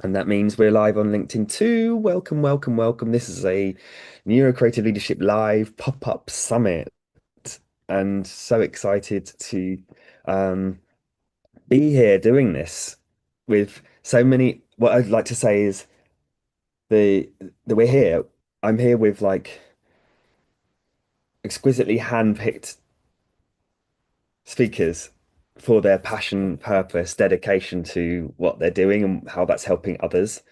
And that means we're live on LinkedIn too. Welcome, welcome, welcome. This is a NeuroCreative Leadership Live pop-up summit. And so excited to um, be here doing this with so many. What I'd like to say is the that we're here. I'm here with like exquisitely hand-picked speakers for their passion, purpose, dedication to what they're doing and how that's helping others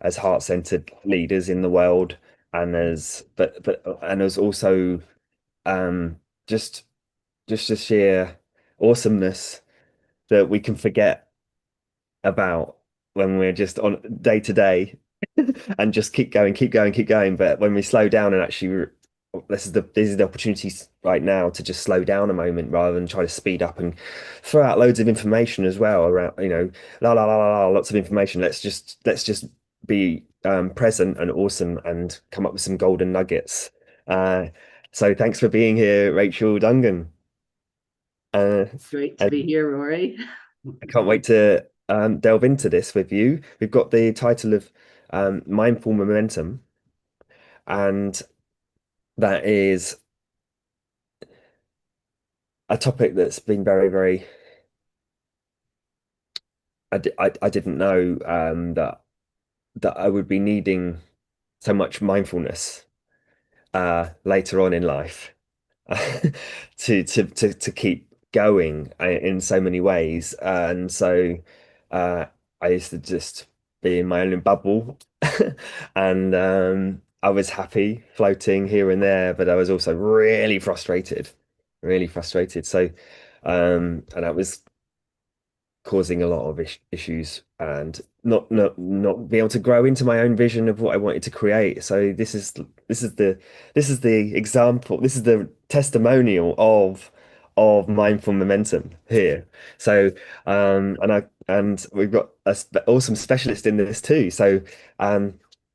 as heart-centered leaders in the world, and as and as also um just just a sheer awesomeness that we can forget about when we're just on day to day and just keep going, keep going, keep going. But when we slow down and actually these are the opportunities right now to just slow down a moment rather than try to speed up and throw out loads of information as well around, la la la la la, lots of information. Let's just be present and awesome and come up with some golden nuggets. Uh, so thanks for being here, Rachel Dungan. Uh, Great to be and here, Rory. I can't wait to delve into this with you. We've got the title of Mindful Momentum, and that is a topic that's been very, very. I didn't know that I would be needing so much mindfulness later on in life to keep going in so many ways. And so I used to just be in my own bubble, and I was happy floating here and there, but I was also really frustrated, really frustrated. So and that was causing a lot of issues and not be able to grow into my own vision of what I wanted to create. So this is the example, this is the testimonial of mindful momentum here. So and we've got a awesome specialist in this too. So um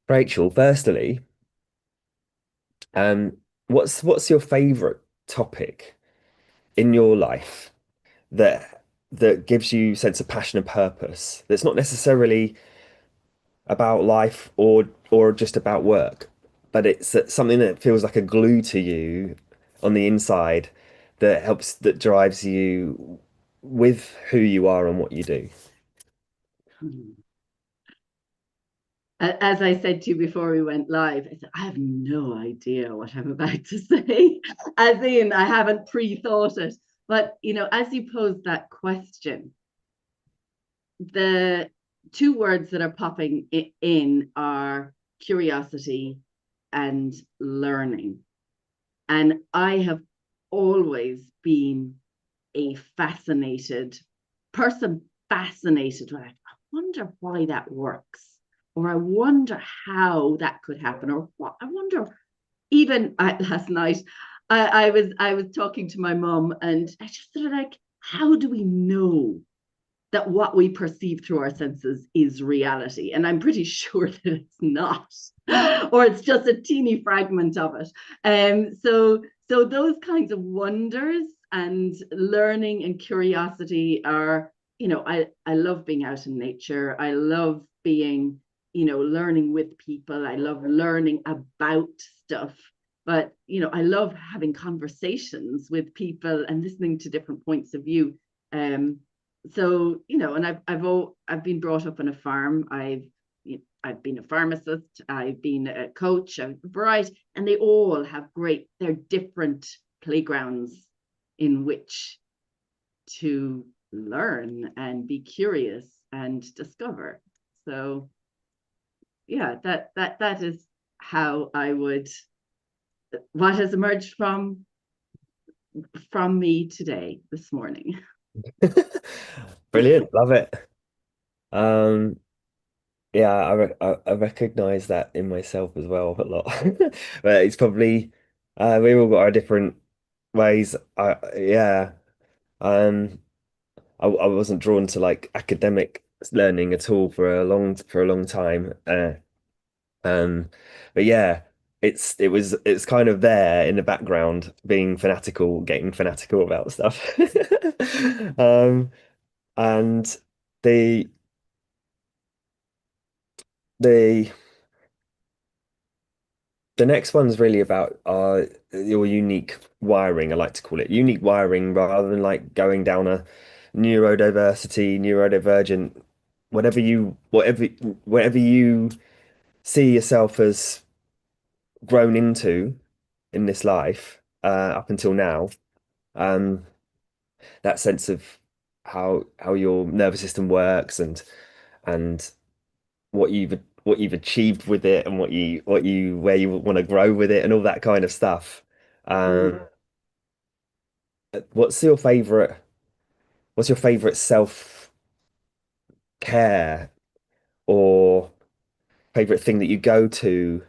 Rachel, firstly, um what's your favorite topic in your life that gives you sense of passion and purpose, that's not necessarily about life or just about work, but it's something that feels like a glue to you on the inside, that drives you with who you are and what you do. As I said to you before we went live, I said, I have no idea what I'm about to say, as in, I haven't pre thought it. But, as you pose that question, the two words that are popping in are curiosity and learning. And I have always been a fascinated person, fascinated with it. I wonder why that works, or I wonder how that could happen, or what I wonder. Even last night, I was talking to my mom, and I just sort of like, how do we know that what we perceive through our senses is reality? And I'm pretty sure that it's not, or it's just a teeny fragment of it. So those kinds of wonders and learning and curiosity are, I love being out in nature. I love being, learning with people. I love learning about stuff. But, I love having conversations with people and listening to different points of view. Um, so and I've been brought up on a farm. I've been a pharmacist, I've been a coach, I've variety, and they all have they're different playgrounds in which to learn and be curious and discover. So yeah, that is how I would, what has emerged from me today, this morning. Brilliant, love it. um yeah, I recognize that in myself as well a lot. But it's probably we've all got our different ways. Yeah. um I wasn't drawn to like academic learning at all for a long time. Um, but yeah, it's kind of there in the background, being fanatical, getting fanatical about stuff. Um, and the the the next one's really about your unique wiring. I like to call it unique wiring rather than like going down a neurodiversity, neurodivergent, whatever you see yourself as grown into in this life up until now. Um, that sense of how your nervous system works and what you've achieved with it and what you where you want to grow with it and all that kind of stuff. Um, Mm. what's your favorite what's your favorite self-care or favorite thing that you go to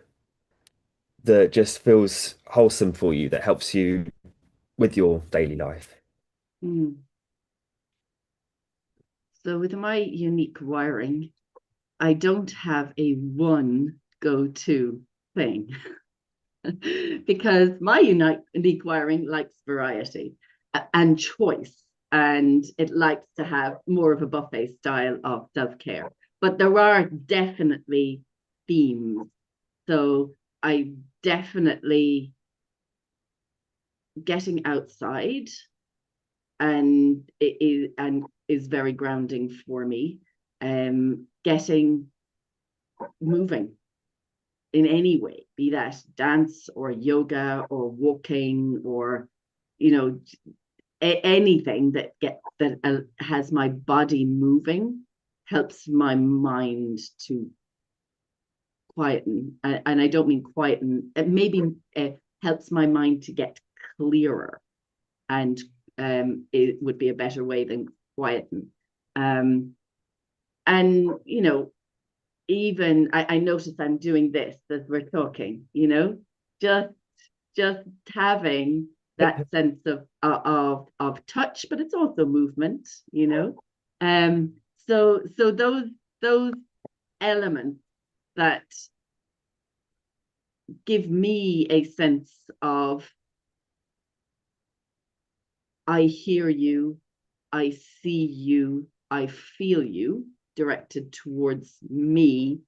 that just feels wholesome for you that helps you with your daily life? Mm. So with my unique wiring, I don't have a one go-to thing because my unique wiring likes variety and choice, and it likes to have more of a buffet style of self-care. But there are definitely themes. So I definitely getting outside and is very grounding for me. Getting moving in any way, be that dance or yoga or walking or you know anything that has my body moving helps my mind to quieten. And I don't mean quieten. It maybe helps my mind to get clearer, and it would be a better way than quieten. Um, and even I notice I'm doing this as we're talking, just just having that sense of touch, but it's also movement. Um, so those elements that give me a sense of I hear you, I see you, I feel you directed towards me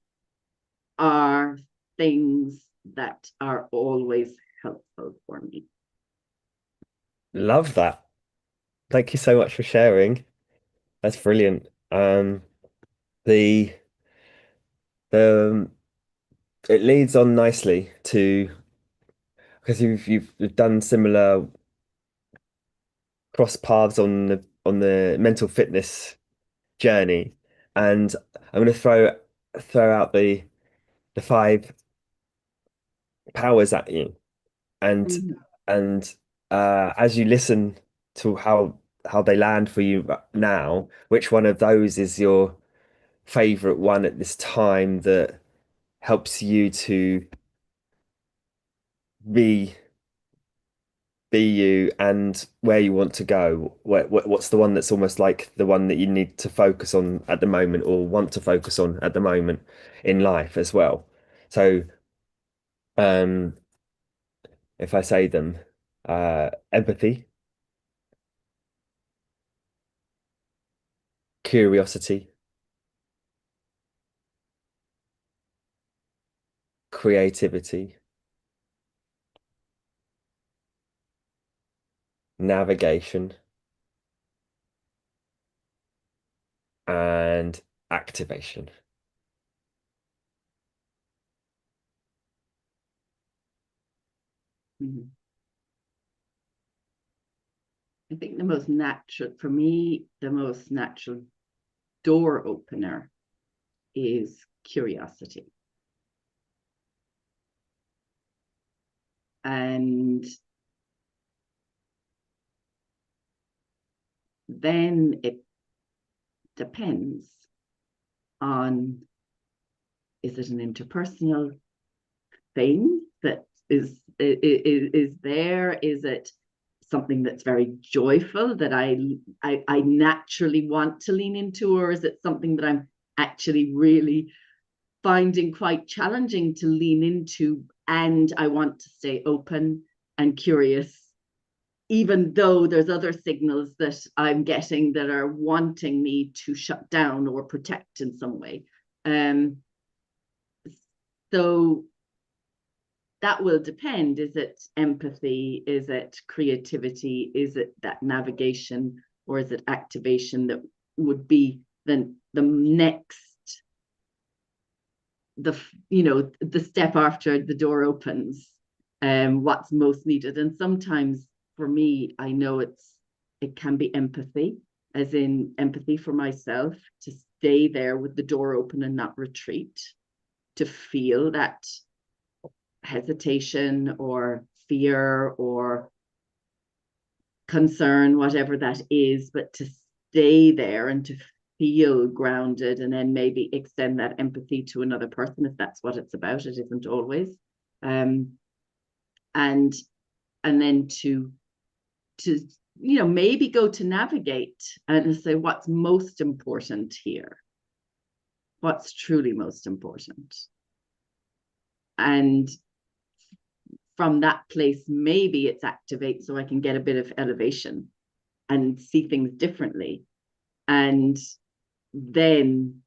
are things that are always helpful for me. Love that. Thank you so much for sharing. That's brilliant. The the it leads on nicely to because you've done similar cross paths on the mental fitness journey, and I'm going to throw out the five powers at you, and Mm-hmm. and as you listen to how they land for you now, which one of those is your favorite one at this time that helps you to be be you and where you want to go? What's the one that's almost like the one that you need to focus on at the moment or want to focus on at the moment in life as well? So, um, if I say them, empathy, curiosity, creativity, navigation, and activation. Mm-hmm. I think the most natural, for me, the most natural door opener is curiosity. And then it depends on, is it an interpersonal thing that is there? Is it something that's very joyful that I naturally want to lean into, or is it something that I'm actually really finding quite challenging to lean into, and I want to stay open and curious, even though there's other signals that I'm getting that are wanting me to shut down or protect in some way. Um, So that will depend. Is it empathy? Is it creativity? Is it that navigation? Or is it activation that would be the next, the step after the door opens, what's most needed? And sometimes for me, I know it can be empathy, as in empathy for myself, to stay there with the door open and not retreat, to feel that hesitation or fear or concern, whatever that is, but to stay there and to feel grounded, and then maybe extend that empathy to another person if that's what it's about. It isn't always. Um, and and then to maybe go to navigate and say what's most important here, what's truly most important. And from that place, maybe it's activate so I can get a bit of elevation and see things differently. And then,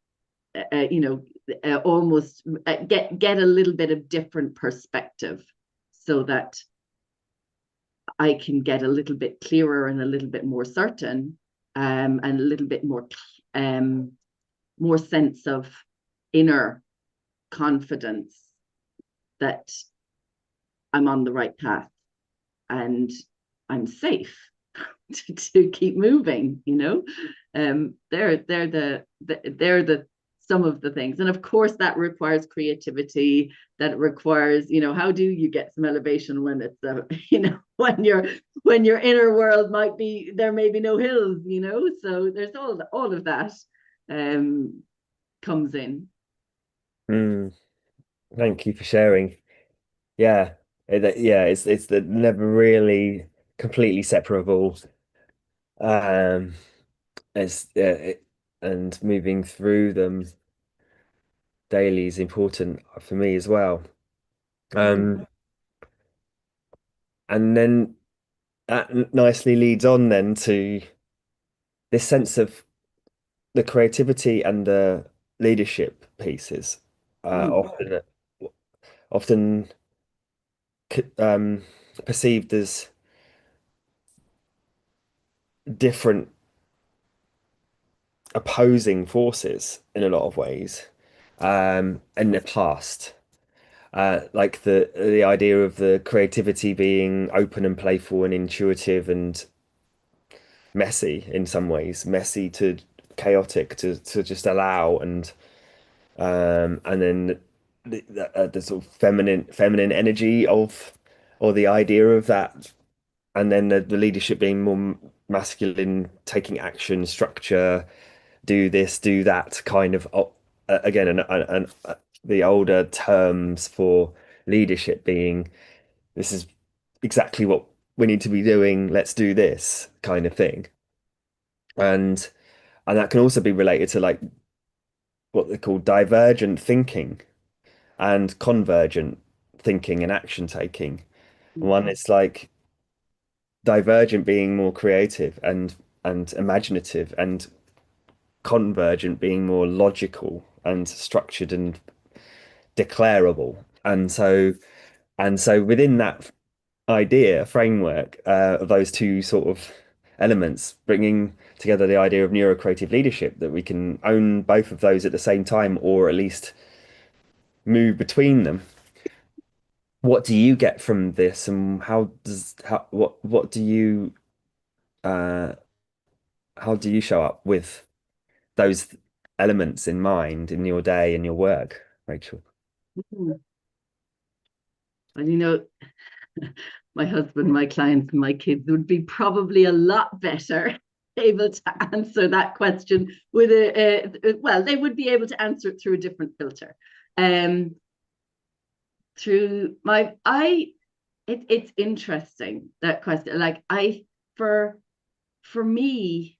almost get a little bit of different perspective so that I can get a little bit clearer and a little bit more certain, and a little bit more sense of inner confidence that I'm on the right path and I'm safe to keep moving. They're the some of the things, and of course that requires creativity. That requires, how do you get some elevation when it's when your inner world there may be no hills, so there's all of that comes in. Mm, thank you for sharing. Yeah, yeah, it's the never really completely separable. Um, it's and moving through them daily is important for me as well. Mm. Um, and then that nicely leads on then to this sense of the creativity and the leadership pieces. Mm. Often perceived as different opposing forces in a lot of ways in the past. Like the idea of the creativity being open and playful and intuitive and messy in some ways, messy to chaotic to just allow, and then the sort of feminine energy of, or the idea of that, and then the leadership being more masculine, taking action, structure, do this, do that kind of, again, and the older terms for leadership being, this is exactly what we need to be doing, let's do this kind of thing. And that can also be related to like what they call divergent thinking and convergent thinking and action taking. One is like divergent being more creative and imaginative, and convergent being more logical and structured and declarable. And so within that idea framework, of those two sort of elements, bringing together the idea of neurocreative leadership, that we can own both of those at the same time, or at least move between them. What do you get from this, and what do you uh how do you show up with those elements in mind in your day and your work, Rachel? Mm. And my husband, my clients, and my kids would be probably a lot better able to answer that question with well, they would be able to answer it through a different filter. Um, through my I it's interesting, that question. Like, for me,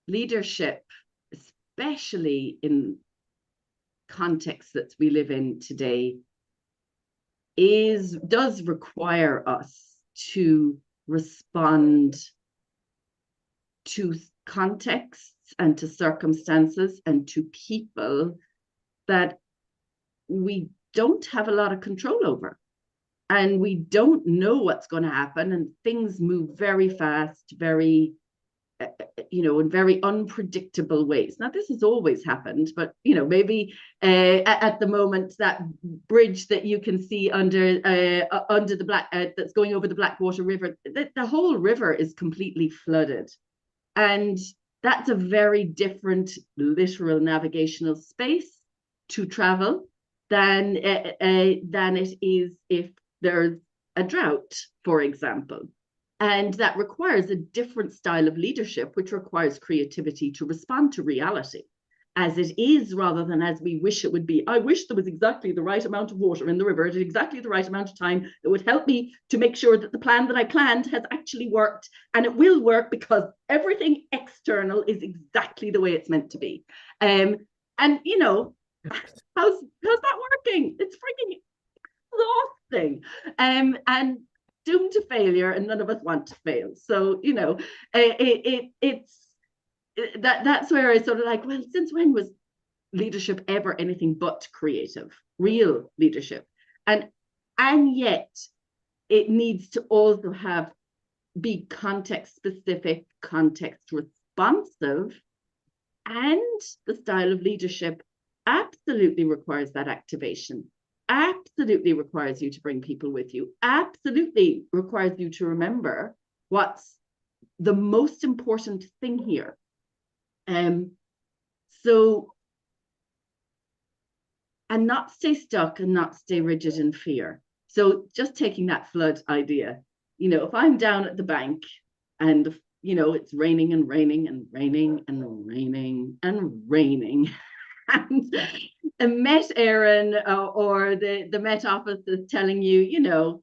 leadership, especially in contexts that we live in today, does require us to respond to contexts and to circumstances and to people that we don't have a lot of control over, and we don't know what's going to happen, and things move very fast, very in very unpredictable ways. Now, this has always happened, but maybe at the moment, that bridge that you can see under the black that's going over the Blackwater River, the whole river is completely flooded, and that's a very different literal navigational space to travel than it is if there's a drought, for example. And that requires a different style of leadership, which requires creativity to respond to reality as it is rather than as we wish it would be. I wish there was exactly the right amount of water in the river at exactly the right amount of time that would help me to make sure that the plan that I planned has actually worked, and it will work because everything external is exactly the way it's meant to be. And how's that working? It's freaking exhausting. And doomed to failure, and none of us want to fail. So it's that's where I sort of like, well, since when was leadership ever anything but creative, real leadership? And yet it needs to also be context specific, context responsive, and the style of leadership absolutely requires that activation, absolutely requires you to bring people with you, absolutely requires you to remember what's the most important thing here. So, and not stay stuck and not stay rigid in fear. So just taking that flood idea, if I'm down at the bank and it's raining and raining and raining and raining and raining, and a Met Aaron or the Met Office is telling you,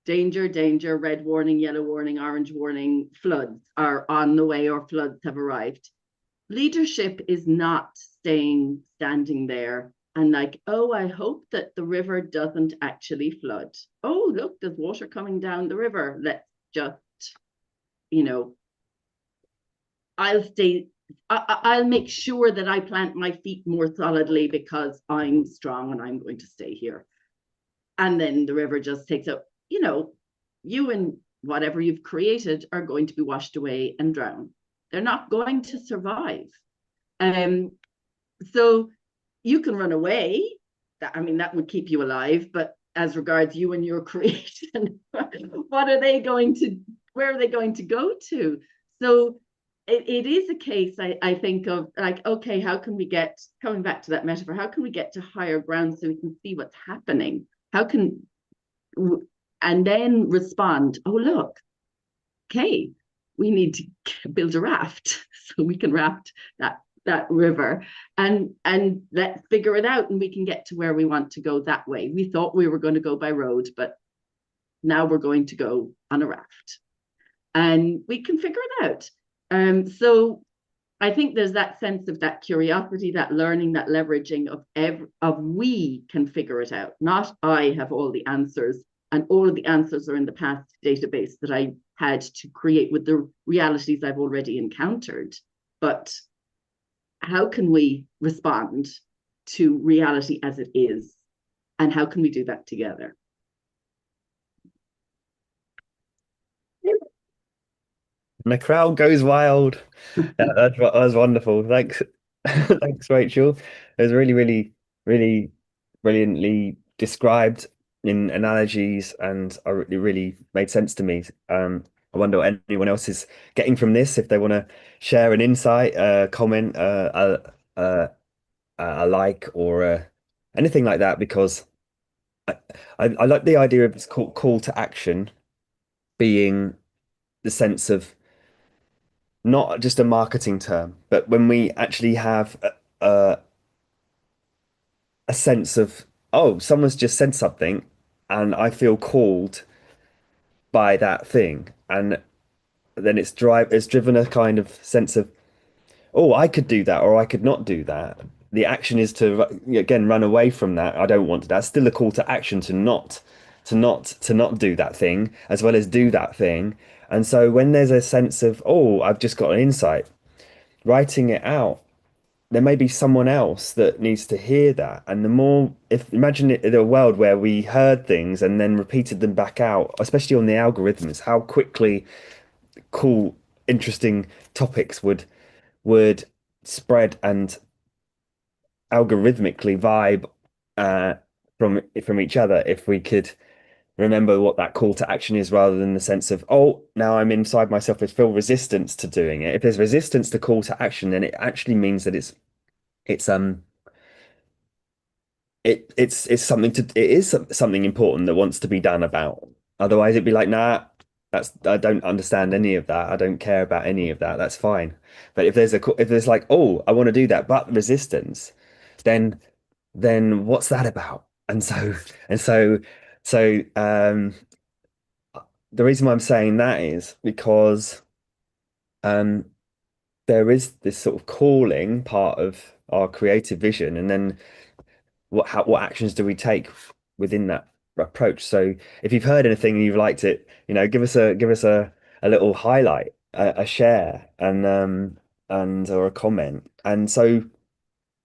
danger, danger, red warning, yellow warning, orange warning, floods are on the way or floods have arrived. Leadership is not standing there and like, oh, I hope that the river doesn't actually flood. Oh, look, there's water coming down the river. Let's just, I'll make sure that I plant my feet more solidly because I'm strong and I'm going to stay here. And then the river just takes up, you and whatever you've created are going to be washed away and drown. They're not going to survive. So you can run away. That would keep you alive. But as regards you and your creation, where are they going to go to? So it is a case, I think, of like, okay, how can we coming back to that metaphor, how can we get to higher ground so we can see what's happening? And then respond, oh, look, okay, we need to build a raft so we can raft that river and let's figure it out, and we can get to where we want to go that way. We thought we were going to go by road, but now we're going to go on a raft and we can figure it out. So I think there's that sense of that curiosity, that learning, that leveraging of we can figure it out, not I have all the answers, and all of the answers are in the past database that I had to create with the realities I've already encountered. But how can we respond to reality as it is? And how can we do that together? And the crowd goes wild. Yeah, that was wonderful. Thanks. Thanks, Rachel. It was really, really, really brilliantly described in analogies, and it really made sense to me. I wonder what anyone else is getting from this, if they want to share an insight, comment, a like, or anything like that, because I, I like the idea of this call to action being the sense of not just a marketing term, but when we actually have a sense of, oh, someone's just said something and I feel called by that thing. And then it's driven a kind of sense of, oh, I could do that or I could not do that. The action is to again run away from that. I don't want to. That's still a call to action to not do that thing as well as do that thing. And so when there's a sense of, oh, I've just got an insight, writing it out there may be someone else that needs to hear that. And the more, if imagine it in a world where we heard things and then repeated them back out, especially on the algorithms, how quickly cool, interesting topics would spread and algorithmically vibe uh, from each other if we could remember what that call to action is rather than the sense of, oh, now I'm inside myself, I feel resistance to doing it. If there's resistance to call to action, then it actually means that it's it's something to it is something important that wants to be done about. Otherwise, it'd be like, nah, that's I don't understand any of that. I don't care about any of that. That's fine. But if there's like, oh, I want to do that, but resistance, then what's that about? And so the reason why I'm saying that is because um there is this sort of calling part of our creative vision, and then what actions do we take within that approach? So if you've heard anything and you've liked it, give us a little highlight, a share, and or a comment. And so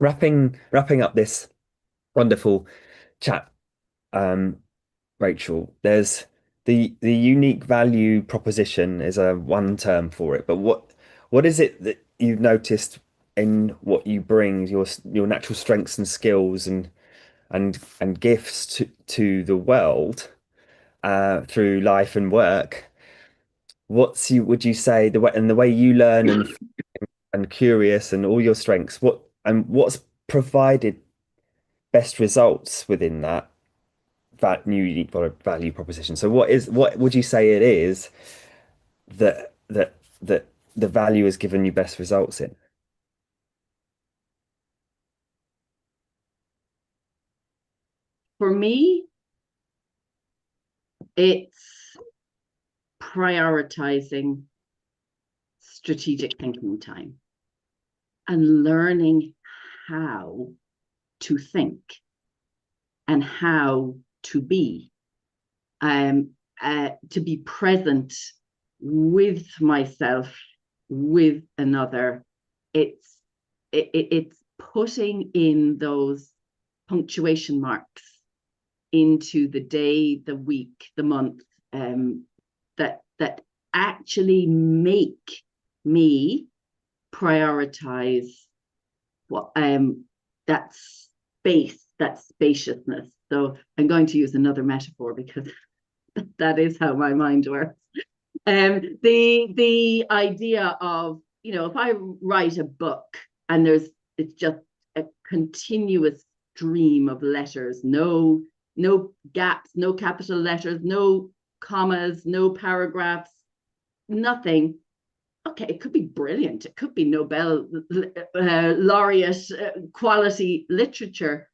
wrapping up this wonderful chat, um, Rachel, there's the unique value proposition is a one term for it, but what is it that you've noticed in what you bring, your natural strengths and skills and gifts to the world through life and work? Would you say the way you learn and curious and all your strengths, what's provided best results within that new unique value proposition? So what would you say it is that the value has given you best results in? For me, it's prioritizing strategic thinking time and learning how to think and how um, to be present with myself, with another. It's it's putting in those punctuation marks into the day, the week, the month, that actually make me prioritize what that space, that spaciousness. So I'm going to use another metaphor because that is how my mind works. The idea of, if I write a book and it's just a continuous stream of letters, no gaps, no capital letters, no commas, no paragraphs, nothing. Okay, it could be brilliant. It could be Nobel laureate quality literature,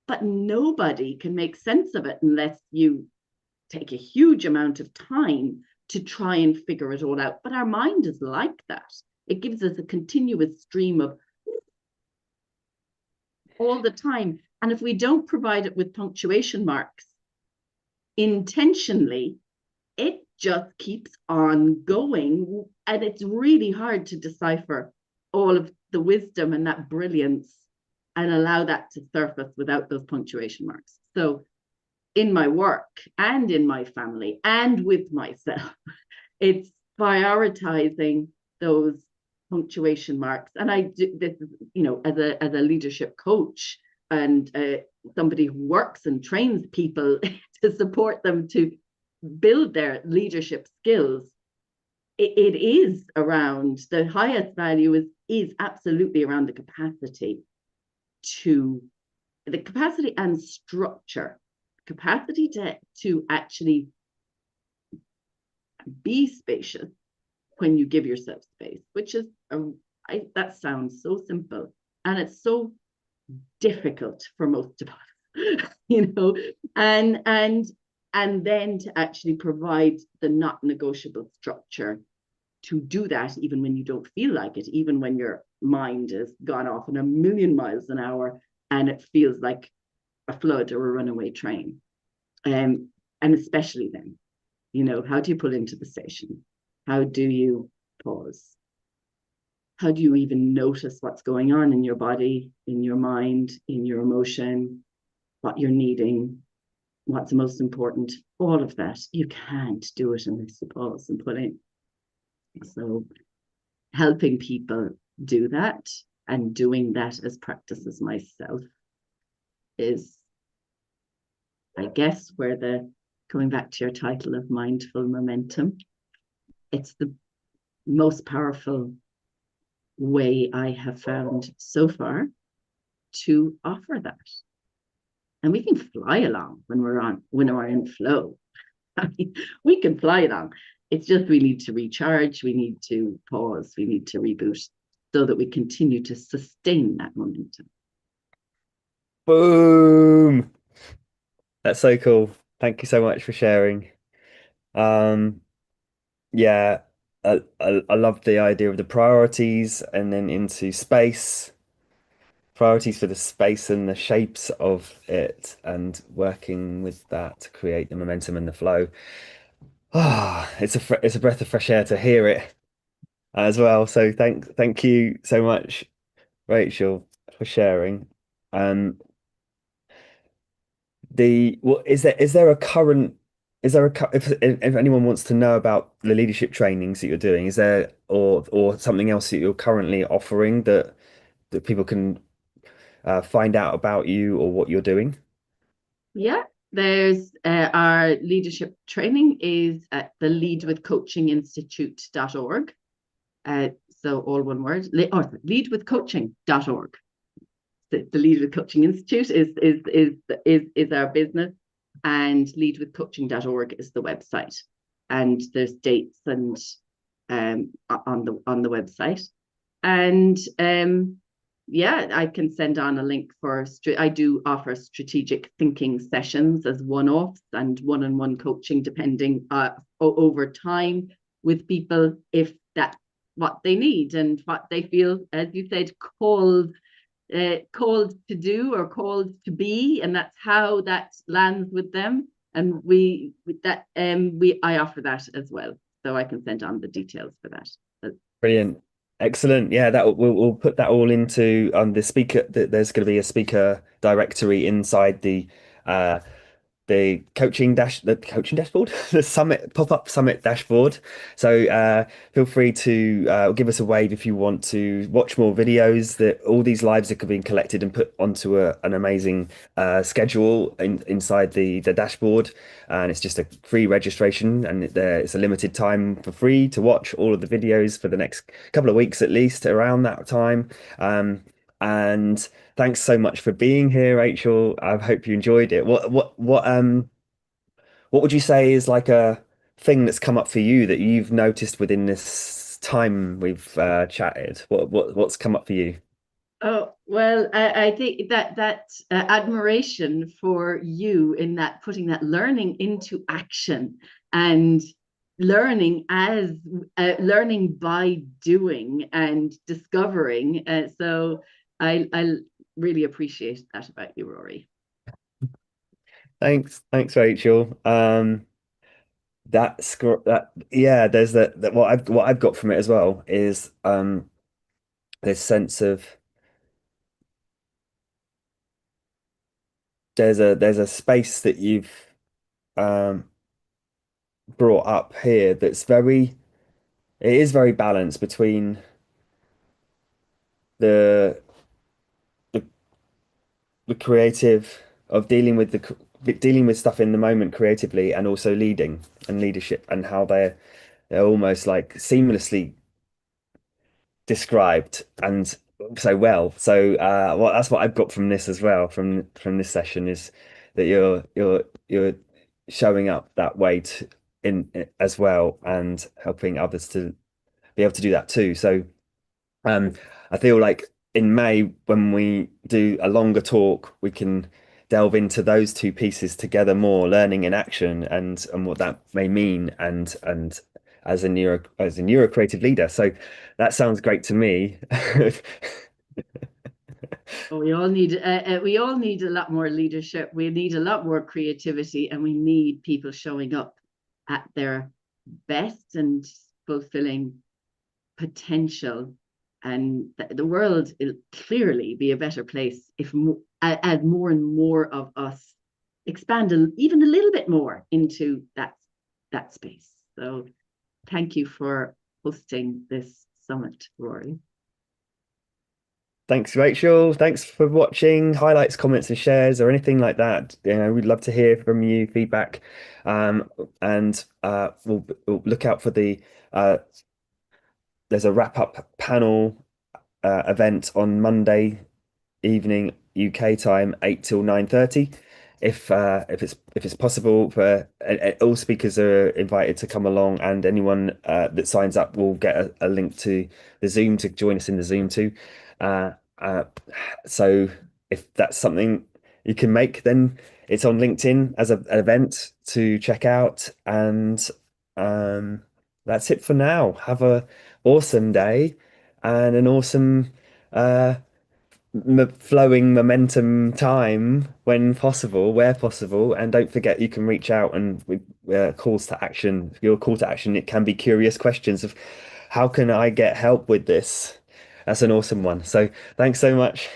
but nobody can make sense of it unless you take a huge amount of time to try and figure it all out. But our mind is like that. It gives us a continuous stream of all the time. And if we don't provide it with punctuation marks intentionally, it just keeps on going. And it's really hard to decipher all of the wisdom and that brilliance and allow that to surface without those punctuation marks. So in my work and in my family and with myself, it's prioritizing those punctuation marks. And I do this, as a leadership coach and somebody who works and trains people to support them to build their leadership skills. It is around the highest value is absolutely around to the capacity and structure, capacity to actually be spacious when you give yourself space, which is that sounds so simple and it's so difficult for most of us, and then to actually provide the not negotiable structure to do that, even when you don't feel like it, even when your mind has gone off in a million miles an hour and it feels like a flood or a runaway train. And especially then, how do you pull into the station? How do you pause? how do you even notice what's going on in your body, in your mind, in your emotion, what you're needing, what's most important, all of that. You can't do it unless you pause and put in. So helping people do that and doing that as practices myself is, I guess, where the, going back to your title of mindful momentum, it's the most powerful way I have found so far to offer that. And we can fly along when we're in flow. I mean, we can fly along. It's just we need to recharge, we need to pause, we need to reboot so that we continue to sustain that momentum. Boom. That's so cool. Thank you so much for sharing. Um, yeah, I love the idea of the priorities and then into space, priorities for the space and the shapes of it, and working with that to create the momentum and the flow. Ah, it's a breath of fresh air to hear it as well. So thank you so much, Rachel, for sharing. Um, is there a current if anyone wants to know about the leadership trainings that you're doing, is there or something else that you're currently offering that people can find out about you or what you're doing? Yeah, there's our leadership training is at the leadwithcoachinginstitute.org. So all one word, or leadwithcoaching.org. The Lead With Coaching Institute is our business, and leadwithcoaching.org is the website. And there's dates and on the website. And yeah, I can send on a link for, I do offer strategic thinking sessions as one-offs and one-on-one coaching, depending over time with people, if that's what they need and what they feel, as you said, called to do or called to be, and that's how that lands with them. And I offer that as well, so I can send on the details for that. Brilliant. Excellent. Yeah, that we'll put that all into the speaker. There's going to be a speaker directory inside uh the coaching dashboard, the summit pop-up summit dashboard. So feel free to give us a wave if you want to watch more videos. That all these lives are being collected and put onto an amazing schedule inside the dashboard, and it's just a free registration, and it's a limited time for free to watch all of the videos for the next couple of weeks at least around that time. And thanks so much for being here, Rachel. I hope you enjoyed it. What would you say is like a thing that's come up for you that you've noticed within this time we've chatted? What's come up for you? Oh, well, I think that admiration for you in that putting that learning into action and learning by doing and discovering. So I really appreciate that about you, Rory. Thanks, Rachel. That yeah, there's that what I've got from it as well is this sense of there's a space that you've um brought up here that's it is very balanced between the the, the creative of dealing with stuff in the moment creatively and also leading and leadership and how they're almost like seamlessly described and so well. So well that's what I've got from this as well from this session is that you're showing up that way in as well and helping others to be able to do that too. So Um, I feel like in May, when we do a longer talk, we can delve into those two pieces together more, learning in action and what that may mean and as a neurocreative leader. So that sounds great to me. Oh, we all need a lot more leadership. We need a lot more creativity, and we need people showing up at their best and fulfilling potential and the world will clearly be a better place if as more and more of us expand even a little bit more into that space. So thank you for hosting this summit, Rory. Thanks, Rachel. Thanks for watching. Highlights, comments, and shares, or anything like that. We'd love to hear from you, feedback, and we'll look out for there's a wrap up panel event on Monday evening UK time, 8 till 9:30. If it's possible for all speakers are invited to come along, and anyone that signs up will get a link to the Zoom to join us in the Zoom too. Uh, uh, so if that's something you can make, then it's on LinkedIn as an event to check out. And um, that's it for now. Have a awesome day and an awesome uh, flowing momentum time when possible, where possible. And don't forget, you can reach out and with calls to action. Your call to action, it can be curious questions of how can I get help with this? That's an awesome one. So thanks so much.